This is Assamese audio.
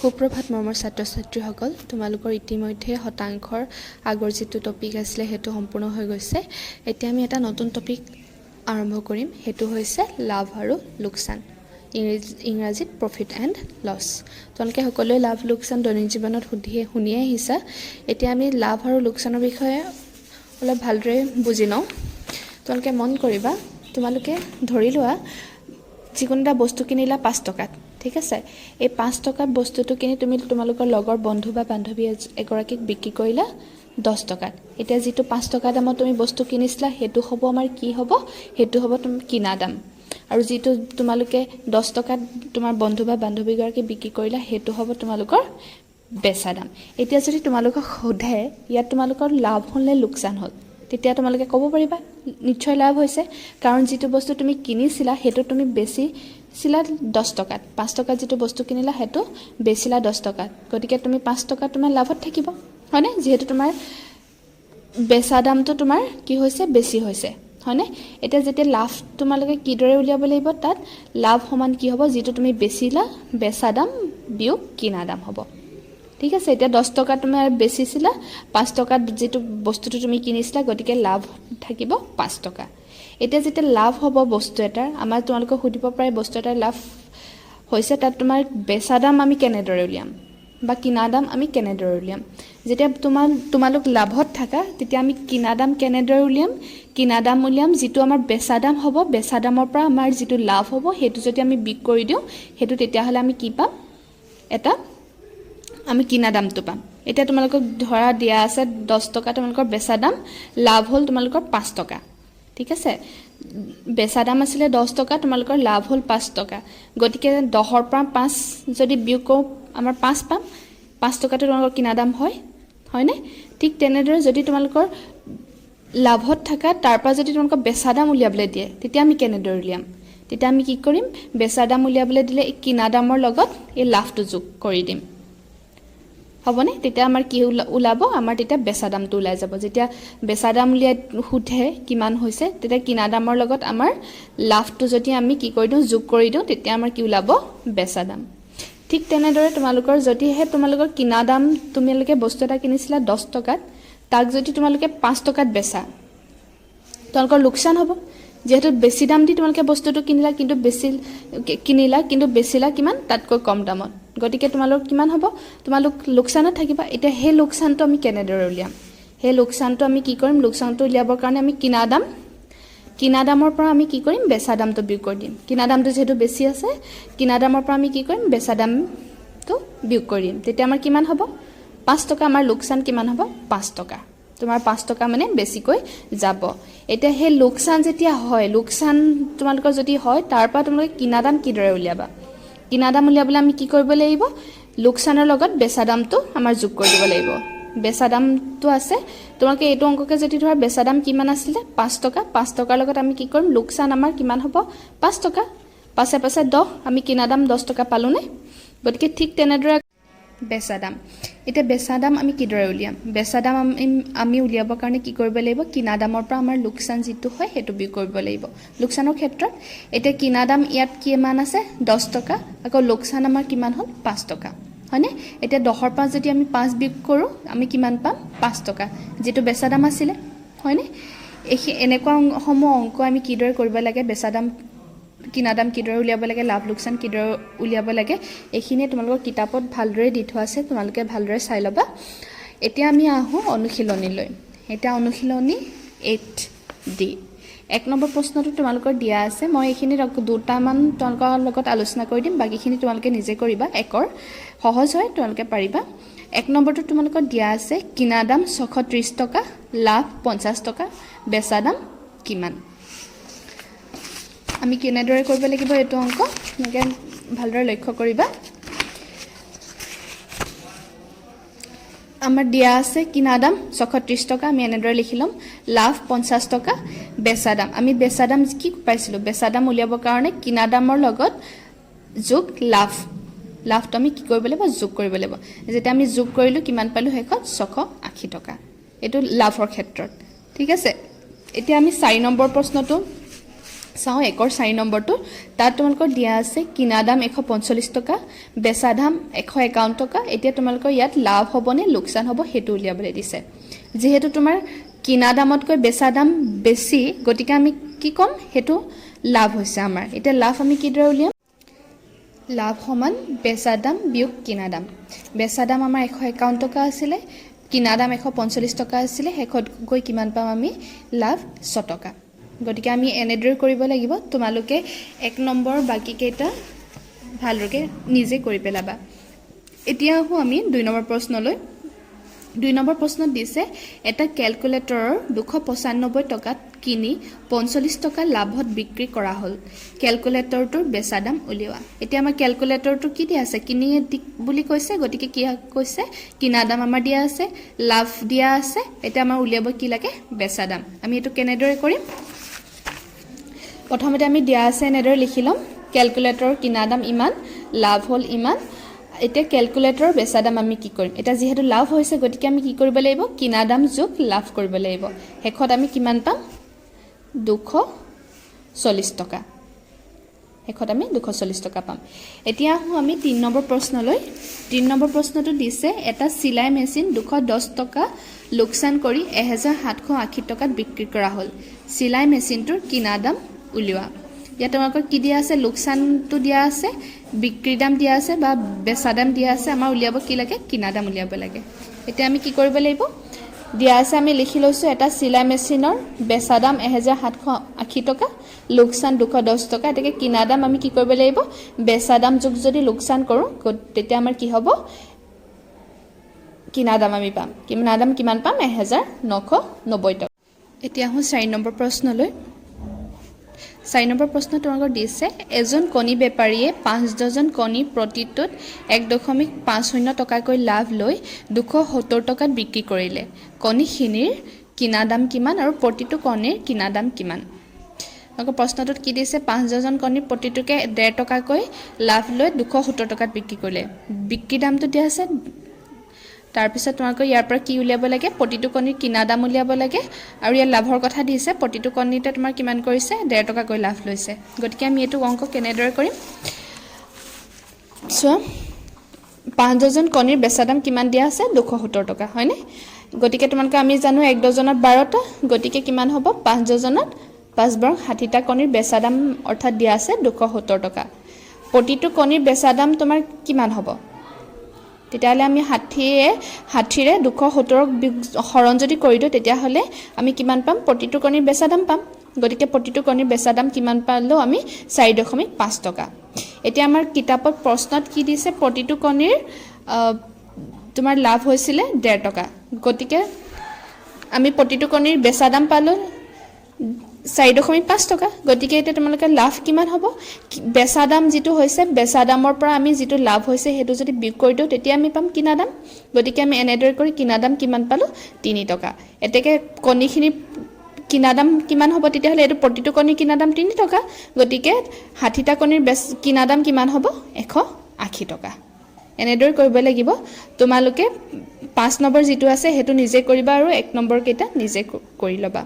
সুপ্ৰভাত মৰমৰ ছাত্ৰ ছাত্ৰীসকল, তোমালোকৰ ইতিমধ্যে শতাংশৰ আগৰ যিটো টপিক আছিলে সেইটো সম্পূৰ্ণ হৈ গৈছে। এতিয়া আমি এটা নতুন টপিক আৰম্ভ কৰিম, সেইটো হৈছে লাভ আৰু লোকচান, ইংৰাজীত প্ৰফিট এণ্ড লছ। তোমালোকে সকলোৱে লাভ লোকচান দৈনিক জীৱনত শুনিয়ে আহিছা। এতিয়া আমি লাভ আৰু লোকচানৰ বিষয়ে অলপ ভালদৰে বুজি লওঁ। তোমালোকে মন কৰিবা, তোমালোকে ধৰি লোৱা যিকোনো এটা বস্তু কিনিলা 5 টকাত, ঠিক আছে। এই 5 টকাত বস্তুটো কিনি তুমি তোমালোকৰ লগৰ বন্ধু বা বান্ধৱী এগৰাকীক বিক্ৰী কৰিলা 10 টকাত। এতিয়া যিটো 5 টকা দামত তুমি বস্তু কিনিছিলা সেইটো হ'ব আমাৰ কি হ'ব, সেইটো হ'ব তুমি কিনা দাম। আৰু যিটো তোমালোকে 10 টকাত তোমাৰ বন্ধু বা বান্ধৱীগৰাকী বিক্ৰী কৰিলা সেইটো হ'ব তোমালোকৰ বেচা দাম। এতিয়া যদি তোমালোকক সোধে ইয়াত তোমালোকৰ লাভ হ'ল নে লোকচান হ'ল, তেতিয়া তোমালোকে ক'ব পাৰিবা নিশ্চয় লাভ হৈছে, কাৰণ যিটো বস্তু তুমি কিনিছিলা সেইটো তুমি বেচিছিলা 10 টকাত। 5 টকাত যিটো বস্তু কিনিলা সেইটো বেচিলা 10 টকাত, গতিকে তুমি 5 টকা তোমাৰ লাভত থাকিব, হয়নে? যিহেতু তোমাৰ বেচা দামটো তোমাৰ কি হৈছে, বেছি হৈছে, হয়নে? এতিয়া যেতিয়া লাভ তোমালোকে কিদৰে উলিয়াব লাগিব, তাত লাভ সমান কি হ'ব, যিটো তুমি বেচিলা বেচা দাম বিয়োগ কিনা দাম হ'ব, ঠিক আছে। এতিয়া 10 টকা তুমি বেচিছিলা, 5 টকাত যিটো বস্তুটো তুমি কিনিছিলা, গতিকে লাভ থাকিব 5 টকা। এতিয়া যেতিয়া লাভ হ'ব বস্তু এটাৰ, আমাৰ তোমালোকক সুধিব পাৰে বস্তু এটাৰ লাভ হৈছে, তাত তোমাৰ বেচা দাম আমি কেনেদৰে উলিয়াম বা কিনা দাম আমি কেনেদৰে উলিয়াম। যেতিয়া তোমালোক লাভত থাকা তেতিয়া আমি কিনা দাম কেনেদৰে উলিয়াম, কিনা দাম উলিয়াম যিটো আমাৰ বেচা দাম হ'ব, বেচা দামৰ পৰা আমাৰ যিটো লাভ হ'ব সেইটো যদি আমি বিয়োগ কৰি দিওঁ, সেইটো তেতিয়াহ'লে আমি কি পাম, এটা আমি কিনা দামটো পাম। এতিয়া তোমালোকক ধৰা দিয়া আছে 10 টকা তোমালোকৰ বেচা দাম, লাভ হ'ল তোমালোকৰ 5 টকা, ঠিক আছে। বেচা দাম আছিলে 10 টকা, তোমালোকৰ লাভ হ'ল 5 টকা, গতিকে 10ৰ পৰা 5 যদি বিয়োগ কৰোঁ আমাৰ 5 পাম। 5 টকাটো তোমালোকৰ কিনা দাম হয়নে? ঠিক তেনেদৰে যদি তোমালোকৰ লাভত থকা তাৰ পৰা যদি তোমালোকৰ বেচা দাম উলিয়াবলৈ দিয়ে, তেতিয়া আমি কেনেদৰে উলিয়াম, তেতিয়া আমি কি কৰিম, বেচা দাম উলিয়াবলৈ দিলে এই কিনা দামৰ লগত এই লাভটো যোগ কৰি দিম, হ'বনে? তেতিয়া আমাৰ কি ওলাব, আমাৰ তেতিয়া বেচা দামটো ওলাই যাব। যেতিয়া বেচা দাম উলিয়াই সোধে কিমান হৈছে, তেতিয়া কিনা দামৰ লগত আমাৰ লাভটো যদি আমি কি কৰি দিওঁ, যোগ কৰি দিওঁ, তেতিয়া আমাৰ কি ওলাব, বেচা দাম। ঠিক তেনেদৰে তোমালোকৰ যদিহে তোমালোকৰ কিনা দাম, তোমালোকে বস্তু এটা কিনিছিলা 10 টকাত, তাক যদি তোমালোকে 5 টকাত বেচা, তোমালোকৰ লোকচান হ'ব। যিহেতু বেছি দাম দি তোমালোকে বস্তুটো কিনিলা কিন্তু বেচিলা কিমান, তাতকৈ কম দামত, গতিকে তোমালোক কিমান হ'ব, তোমালোক লোকচানত থাকিবা। এতিয়া সেই লোকচানটো আমি কেনেদৰে উলিয়াম, সেই লোকচানটো আমি কি কৰিম, লোকচানটো উলিয়াবৰ কাৰণে আমি কিনা দামৰ পৰা আমি কি কৰিম, বেচা দামটো বিয়োগ কৰি দিম। কিনা দামটো যিহেতু বেছি আছে, কিনা দামৰ পৰা আমি কি কৰিম, বেচা দামটো বিয়োগ কৰি দিম। তেতিয়া আমাৰ কিমান হ'ব, 5 টকা। আমাৰ লোকচান কিমান হ'ব, 5 টকা। তোমাৰ 5 টকা মানে বেছিকৈ যাব। এতিয়া সেই লোকচান যেতিয়া হয়, লোকচান তোমালোকৰ যদি হয়, তাৰ পৰা তোমালোকে কিনা দাম কিদৰে উলিয়াবা, কিনা দাম উলিয়াবলৈ আমি কি কৰিব লাগিব, লোকচানৰ লগত বেচা দামটো আমাৰ যোগ কৰি দিব লাগিব। বেচা দামটো আছে, তোমালোকে এইটো অংককে যদি ধৰা বেচা দাম কিমান আছিলে, 5 টকা। 5 টকাৰ লগত আমি কি কৰিম, লোকচান আমাৰ কিমান হ'ব, 5 টকা। 5 × 5 = 10, আমি কিনা দাম 10 টকা পালোঁনে? গতিকে ঠিক তেনেদৰে বেচা দাম। এতিয়া বেচা দাম আমি কিদৰে উলিয়াম, বেচা দাম আমি উলিয়াবৰ কাৰণে কি কৰিব লাগিব, কিনা দামৰ পৰা আমাৰ লোকচান যিটো হয় সেইটো বিয়োগ কৰিব লাগিব লোকচানৰ ক্ষেত্ৰত। এতিয়া কিনা দাম ইয়াত কিমান আছে, 10 টকা, আকৌ লোকচান আমাৰ কিমান হ'ল, 5 টকা, হয়নে? এতিয়া 10ৰ পৰা যদি আমি 5 বিয়োগ কৰোঁ, আমি কিমান পাম, 5 টকা, যিটো বেচা দাম আছিলে, হয়নে? এনেকুৱা সমূহ অংক আমি কিদৰে কৰিব লাগে, বেচা দাম কিনা দাম কিদৰে উলিয়াব লাগে, লাভ লোকচান কিদৰে উলিয়াব লাগে, এইখিনিয়ে তোমালোকৰ কিতাপত ভালদৰে দি থোৱা আছে, তোমালোকে ভালদৰে চাই ল'বা। এতিয়া আমি আহোঁ অনুশীলনীলৈ। এতিয়া অনুশীলনী 8D 1 নম্বৰ প্ৰশ্নটো তোমালোকৰ দিয়া আছে। মই এইখিনিত দুটামান তোমালোকৰ লগত আলোচনা কৰি দিম, বাকীখিনি তোমালোকে নিজে কৰিবা। 1ৰ সহজ হয়, তোমালোকে পাৰিবা। 1 নম্বৰটো তোমালোকৰ দিয়া আছে, কিনা দাম 630 টকা, লাভ 50 টকা, বেচা দাম কিমান। আমি কেনেদৰে কৰিব লাগিব এইটো অংক, এনেকৈ ভালদৰে লক্ষ্য কৰিবা। আমাৰ দিয়া আছে কিনা দাম 630 টকা, আমি এনেদৰে লিখি ল'ম, লাভ 50 টকা, বেচা দাম। আমি বেচা দাম কি পাইছিলোঁ, বেচা দাম উলিয়াবৰ কাৰণে কিনা দামৰ লগত যোগ লাভটো আমি কি কৰিব লাগিব, যোগ কৰিব লাগিব। যেতিয়া আমি যোগ কৰিলোঁ কিমান পালোঁ, শেষত 680 টকা। এইটো লাভৰ ক্ষেত্ৰত, ঠিক আছে। এতিয়া আমি 4 নম্বৰ প্ৰশ্নটো চাওঁ 1ৰ 4 নম্বৰটো তাত তোমালোকৰ দিয়া আছে কিনা দাম 145 টকা বেচা দাম 151 টকা এতিয়া তোমালোকৰ ইয়াত লাভ হ'বনে লোকচান হ'ব সেইটো উলিয়াবলৈ দিছে যেহেতু তোমাৰ কিনা দামতকৈ বেচা দাম বেছি গতিকে আমি কি কম হেতু লাভ হৈছে আমাৰ এতিয়া লাভ আমি কিদৰে উলিয়াম লাভ সমান বেচা দাম বিয়োগ কিনা দাম বেচা দাম আমাৰ 151 টকা আছিল কিনা দাম 145 টকা আছিল হেকত গৈ কিমান পাম আমি লাভ 100 টকা গতিকে আমি এনেদৰে কৰিব লাগিব তোমালোকে 1 নম্বৰ বাকি কেইটা ভালকৈ নিজে কৰি পেলাবা এতিয়া আহো আমি 2 নম্বৰ প্ৰশ্নলৈ 2 নম্বৰ প্ৰশ্নত দিছে এটা ক্যালকুলেটৰৰ 295 টকাত কিনি 45 টকা লাভত বিক্ৰী কৰা হল ক্যালকুলেটৰটোৰ বেচা দাম উলিওৱা এতিয়া আমাৰ ক্যালকুলেটৰটো কি দিয়া আছে কিনি বুলি কৈছে গতিকে কি কৈছে কিনা দাম আমাৰ দিয়া আছে লাভ দিয়া আছে এতিয়া আমাৰ উলিয়াব কি লাগে বেচা দাম আমি এটো কেনেদৰে কৰিম প্ৰথমতে আমি দিয়া আছে এনেদৰে লিখি লম ক্যালকুলেটৰৰ কিনা দাম ইমান লাভ হল ইমান এতিয়া ক্যালকুলেটৰৰ বেচা দাম আমি কি কৰিম এটা যেহেতু লাভ হৈছে গতিকে আমি কি কৰিব লাগিব কিনা দাম যোগ লাভ কৰিব লাগিব হেকত আমি কিমান পাম 240 টকা হেকত আমি 240 টকা পাম এতিয়া আহো আমি 3 নম্বৰ প্ৰশ্নলৈ 3 নম্বৰ প্ৰশ্নটো দিছে এটা সিলাই মেচিন 210 টকা লোকসান কৰি 1780 টকাত বিক্ৰী কৰা হল সিলাই মেচিনটোৰ কিনা দাম উলিওৱা ইয়াত তোমালোকৰ কি দিয়া আছে লোকসানটো দিয়া আছে বিক্ৰী দাম দিয়া আছে বা বেচা দাম দিয়া আছে আমাৰ উলিয়াব কি লাগে কিনা দাম উলিয়াব লাগে এতিয়া আমি কি কৰিব লাগিব দিয়া আছে আমি লিখি লৈছো এটা সিলাই মেচিনৰ বেচা দাম 1780 টকা লোকসান 210 টকা এটাকে কিনা দাম আমি কি কৰিব লাগিব বেচা দাম যোগ যদি লোকসান কৰো তেতিয়া আমাৰ কি হ'ব কিনা দাম আমি পাম কিনা দাম কিমান পাম 1990 টকা এতিয়া হো 4 নম্বৰ প্ৰশ্নলৈ 4 নম্বৰ প্ৰশ্ন তোমালোকৰ দিছে এজন কণী বেপাৰীয়ে 5 ডজন কণী প্ৰতিটোত 1.50 টকাকৈ লাভ লৈ 270 টকাত বিক্ৰী কৰিলে কণীখিনিৰ কিনা দাম কিমান আৰু প্ৰতিটো কণীৰ কিনা দাম কিমান তোমালোকৰ প্ৰশ্নটোত কি দিছে 5 ডজন কণী প্ৰতিটোকে 1.5 টকাকৈ লাভ লৈ 270 টকাত বিক্ৰী কৰিলে বিক্ৰী দামটো দিয়া আছে তাৰ পিছত তোমালোকৰ ইয়াৰ পৰা কি উলিয়াব লাগে প্ৰতিটো কণীৰ কিনা দাম উলিয়াব লাগে আৰু ইয়াৰ লাভৰ কথা দিছে প্ৰতিটো কণীতে তোমাৰ কিমান কৰিছে 1.5 টকা কৈ লাভ লৈছে গতিকে আমি এটো অংক কেনেদৰে কৰিম সো 5 ডজন কণীৰ বেচা দাম কিমান দিয়া আছে 270 টকা হয়নে গতিকে তোমালোকে আমি জানো 1 ডজনত 12টা গতিকে কিমান হ'ব 5 ডজনত 5 বাৰ 60টা কণীৰ বেচা দাম অৰ্থাৎ দিয়া আছে 270 টকা প্ৰতিটো কণীৰ বেচা দাম তোমাৰ কিমান হ'ব তেতিয়ালে আমি 60 ৰে 270 হৰণ যদি কৰি দিও তেতিয়া হলে আমি কিমান পাম প্ৰতিটো কণীৰ বেচা দাম পাম গতিকে প্ৰতিটো কণীৰ বেচা দাম কিমান পালো আমি 4.5 টকা এতিয়া আমাৰ কিতাপত প্ৰশ্নত কি দিছে প্ৰতিটো কণীৰ তোমাৰ লাভ হৈছিল 1.5 টকা গতিকে আমি প্ৰতিটো কণীৰ বেচা দাম পালো 4.5 টকা গতিকে এটা তোমালোকে লাভ কিমান হ'ব বেচা দাম যেটো হৈছে বেচা দামৰ পৰা আমি যেটো লাভ হৈছে হেতু যদি বিয়োগ কৰি দিও তেতিয়া আমি পাম কিনা দাম গতিকে আমি এনেদৰে কৰি কিনা দাম কিমান পালো 3 টকা এতেকে কণীখিনি কিনা দাম কিমান হ'ব তেতিয়া হলে এটো প্ৰতিটো কণীৰ কিনা দাম 3 টকা গতিকে 60টা কণীৰ কিনা দাম কিমান হ'ব 180 টকা এনেদৰে কৰিব লাগিব তোমালোকে 5 নম্বৰ যেটো আছে হেতু নিজে কৰিবা আৰু 1 নম্বৰ কেটা নিজে কৰি লবা